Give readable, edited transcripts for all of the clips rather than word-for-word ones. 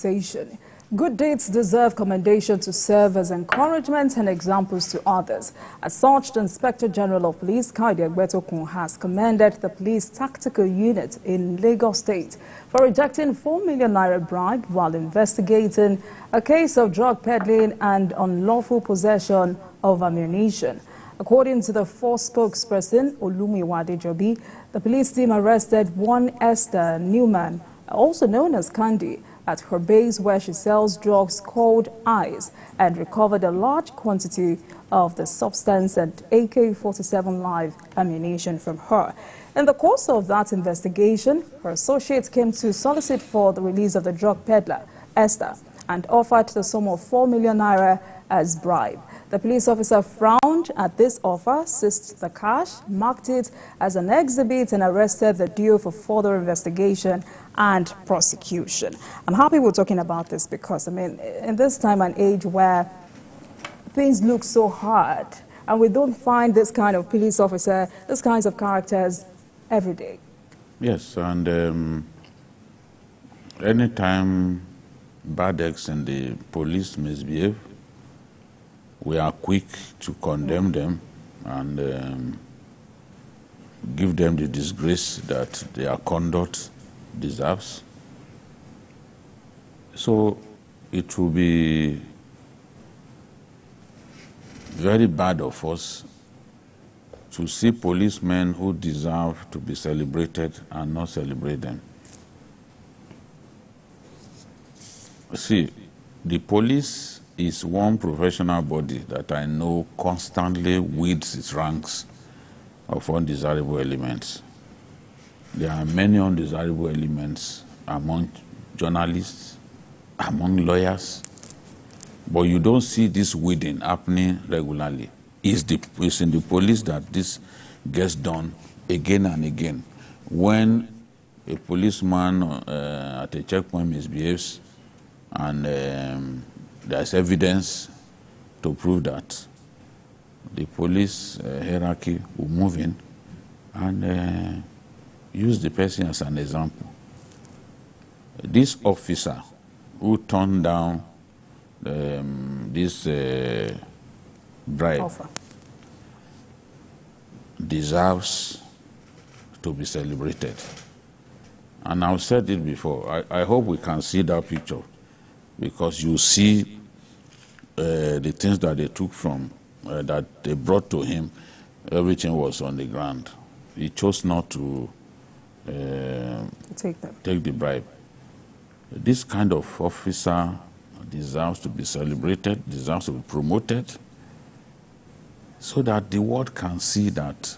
conversation. Good deeds deserve commendation to serve as encouragement and examples to others. As such, the Inspector General of Police, Kaide Egbetokun, has commended the police tactical unit in Lagos State for rejecting 4 million naira bribe while investigating a case of drug peddling and unlawful possession of ammunition. According to the force spokesperson, Olumiwa Adejobi, the police team arrested one Esther Newman, also known as Candy, at her base where she sells drugs called Ice, and recovered a large quantity of the substance and AK-47 live ammunition from her. In the course of that investigation, her associates came to solicit for the release of the drug peddler, Esther, and offered the sum of 4 million naira as bribe. The police officer frowned at this offer, seized the cash, marked it as an exhibit, and arrested the duo for further investigation and prosecution. I'm happy we're talking about this because, I mean, in this time and age where things look so hard and we don't find this kind of police officer, these kinds of characters every day. Yes, and anytime bad acts in the police misbehave, we are quick to condemn them and give them the disgrace that their conduct deserves. So it will be very bad of us to see policemen who deserve to be celebrated and not celebrate them. See, the police is one professional body that I know constantly weeds its ranks of undesirable elements. There are many undesirable elements among journalists, among lawyers, but you don't see this weeding happening regularly. It's in the police that this gets done again and again. When a policeman at a checkpoint misbehaves and there's evidence to prove that, the police hierarchy will move in and use the person as an example. This officer who turned down this bribe Offer deserves to be celebrated. And I've said it before, I hope we can see that picture, because you see the things that they took from, that they brought to him, everything was on the ground. He chose not to take the bribe. This kind of officer deserves to be celebrated, deserves to be promoted, so that the world can see that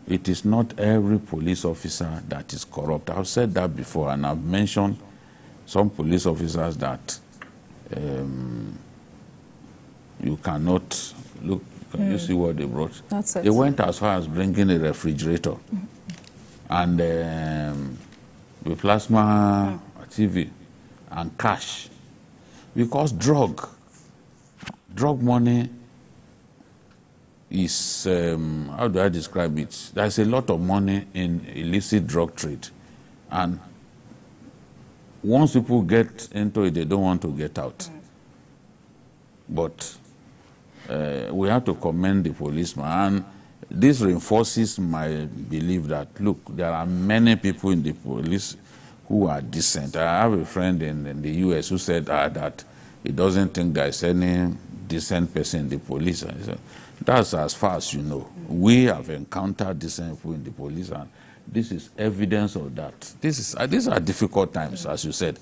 it is not every police officer that is corrupt. I've said that before, and I've mentioned some police officers that you cannot look. Can you see what they brought? That's it. They went as far as bringing a refrigerator and the plasma TV and cash, because drug money is, how do I describe it? There's a lot of money in illicit drug trade, and once people get into it, they don't want to get out. But we have to commend the policeman, and this reinforces my belief that, look, there are many people in the police who are decent. I have a friend in the US who said that he doesn't think there's any decent person in the police. And he said, that's as far as you know. We have encountered decent people in the police, and this is evidence of that. These are difficult times, as you said.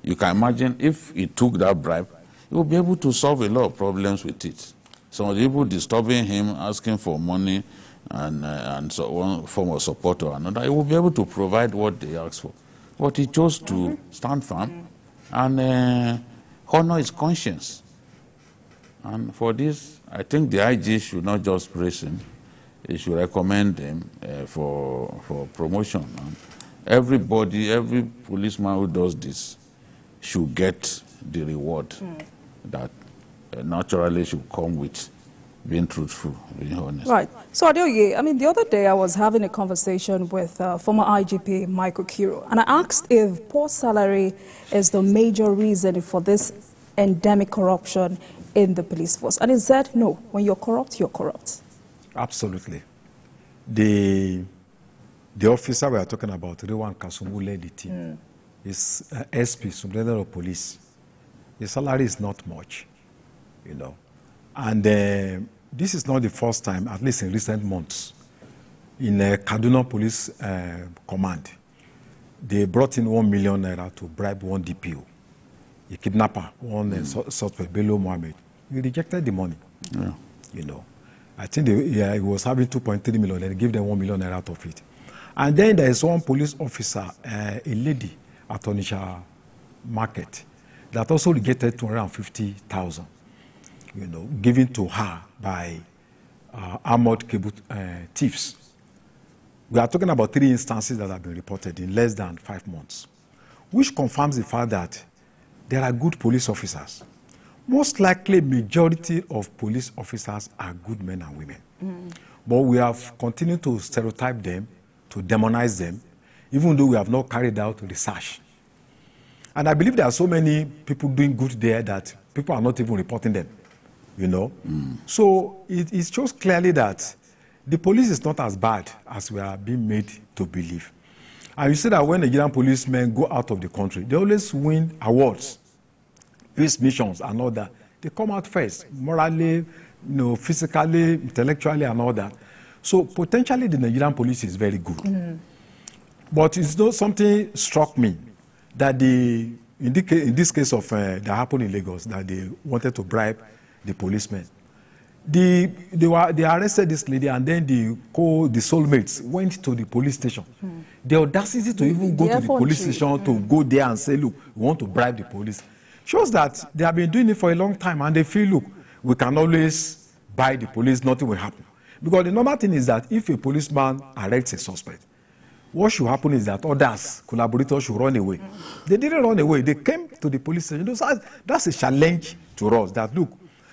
You can imagine if he took that bribe, he will be able to solve a lot of problems with it. Some of the people disturbing him, asking for money and so one form of support or another, he will be able to provide what they ask for. But he chose to stand firm and honor his conscience. And for this, I think the IG should not just praise him, he should recommend him for promotion. And everybody, every policeman who does this should get the reward that naturally should come with being truthful, being honest. Right. So, Adeoye, I mean, the other day I was having a conversation with former IGP Michael Kiro, and I asked if poor salary is the major reason for this endemic corruption in the police force. And he said, no, when you're corrupt, you're corrupt. Absolutely. The officer we are talking about, Rewan Kasumbu, led the team, is SP, Superintendent of Police. The salary is not much, you know. And this is not the first time, at least in recent months, in Kaduna Police Command, they brought in 1 million naira to bribe one DPO, a kidnapper, one suspect, Bello Mohammed. He rejected the money, you know. I think he was having 2.3 million, and they gave them 1 million naira out of it. And then there is one police officer, a lady at Onisha Market, that also rejected 250,000, you know, given to her by armored cable thieves. We are talking about 3 instances that have been reported in less than 5 months, which confirms the fact that there are good police officers. Most likely, majority of police officers are good men and women. But we have continued to stereotype them, to demonize them, even though we have not carried out research. And I believe there are so many people doing good there that people are not even reporting them, you know. So it shows clearly that the police is not as bad as we are being made to believe. And you see that when Nigerian policemen go out of the country, they always win awards, peace missions and all that. They come out first, morally, you know, physically, intellectually and all that. So potentially the Nigerian police is very good. But it's not something struck me that in this case of that happened in Lagos, that they wanted to bribe the policemen. They arrested this lady, and then the soulmates went to the police station. The audacity to even go to the police station to go there and say, look, we want to bribe the police, shows that they have been doing it for a long time, and they feel, look, we can always buy the police, nothing will happen. Because the normal thing is that if a policeman arrests a suspect, what should happen is that others, collaborators, should run away. They didn't run away. They came to the police station. So that's a challenge to us, that, look,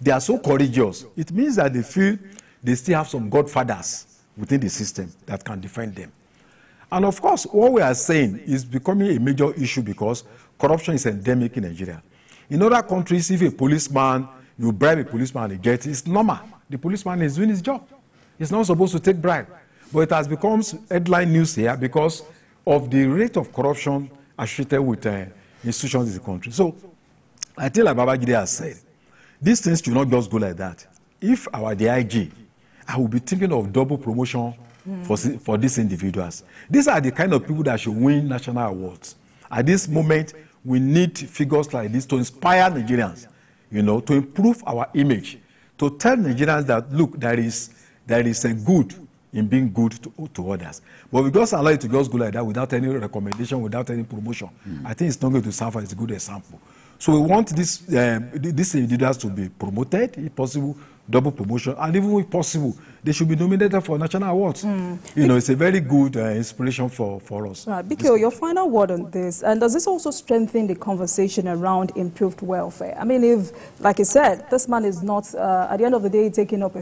they are so courageous. It means that they feel they still have some godfathers within the system that can defend them. And of course, what we are saying is becoming a major issue because corruption is endemic in Nigeria. In other countries, if a policeman, you bribe a policeman and he gets it, it's normal. The policeman is doing his job. He's not supposed to take bribe. But it has become headline news here because of the rate of corruption associated with institutions in the country. So, I think like Babajide has said, these things should not just go like that. If I were the IG, I would be thinking of double promotion for these individuals. These are the kind of people that should win national awards. At this moment, we need figures like this to inspire Nigerians, you know, to improve our image, to tell Nigerians that, look, there is a good in being good to others. But we just allow it to just go like that without any recommendation, without any promotion. I think it's not going to serve as a good example. So we want these individuals to be promoted, if possible, double promotion, and even if possible, they should be nominated for national awards. You know, it's a very good inspiration for us. Right. Bikio, your final word on this, and does this also strengthen the conversation around improved welfare? I mean, if, like you said, this man is not, at the end of the day, taking up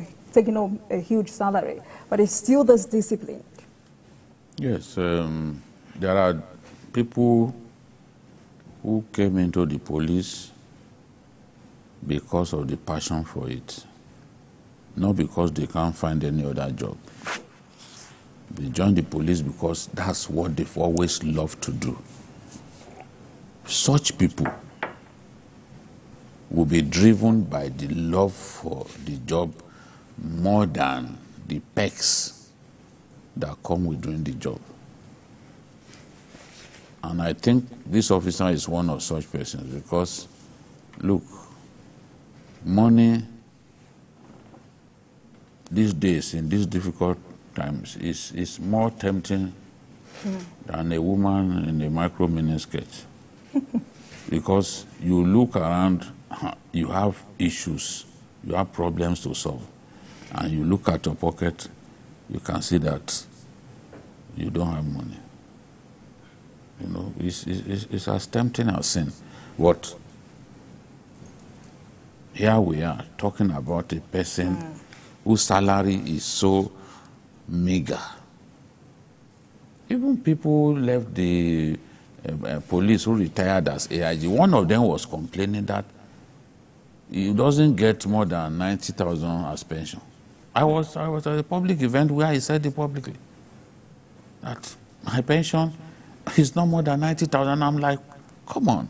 a huge salary, but it's still this discipline. Yes, there are people who came into the police because of the passion for it, not because they can't find any other job. They joined the police because that's what they've always loved to do. Such people will be driven by the love for the job more than the perks that come with doing the job. And I think this officer is one of such persons because, look, money these days, in these difficult times, is more tempting than a woman in a micro miniskirt. Because you look around, you have issues, you have problems to solve, and you look at your pocket, you can see that you don't have money. You know, it's as tempting as sin. What? Here we are talking about a person whose salary is so meager. Even people left the police who retired as AIG. One of them was complaining that he doesn't get more than 90,000 as pension. I was at a public event where he said it publicly that my pension is not more than 90,000. I'm like, come on.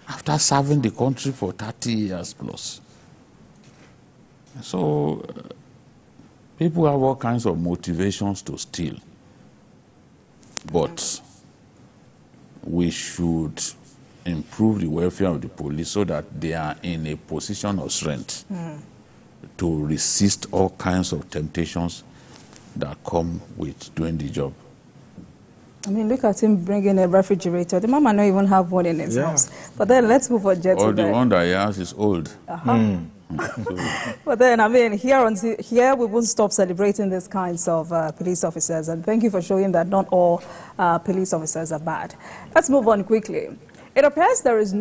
After serving the country for 30 years plus. So people have all kinds of motivations to steal. But we should improve the welfare of the police so that they are in a position of strength to resist all kinds of temptations that come with doing the job. I mean, look at him bringing a refrigerator. The man might not even have one in his house. But then let's move on, Jet. Or the one that he has is old. So. But then, I mean, here we won't stop celebrating these kinds of police officers. And thank you for showing that not all police officers are bad. Let's move on quickly. It appears there is